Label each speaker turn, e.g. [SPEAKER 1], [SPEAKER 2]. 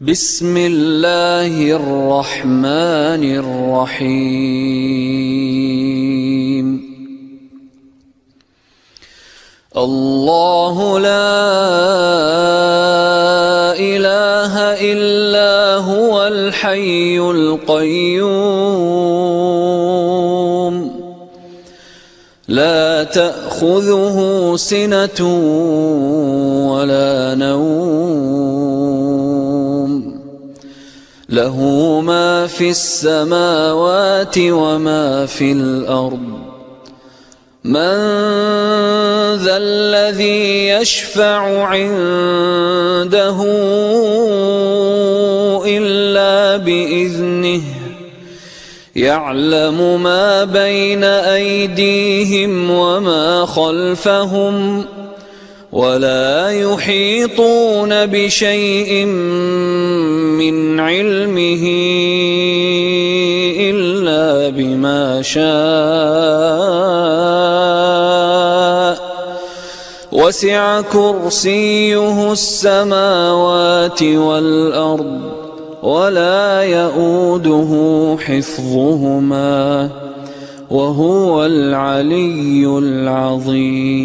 [SPEAKER 1] بسم الله الرحمن الرحيم. الله لا إله إلا هو الحي القيوم لا تأخذه سنة ولا نوم له ما في السماوات وما في الأرض من ذا الذي يشفع عنده إلا بإذنه يعلم ما بين أيديهم وما خلفهم ولا يحيطون بشيء من علمه إلا بما شاء وسع كرسيه السماوات والأرض ولا يؤوده حفظهما وهو العلي العظيم.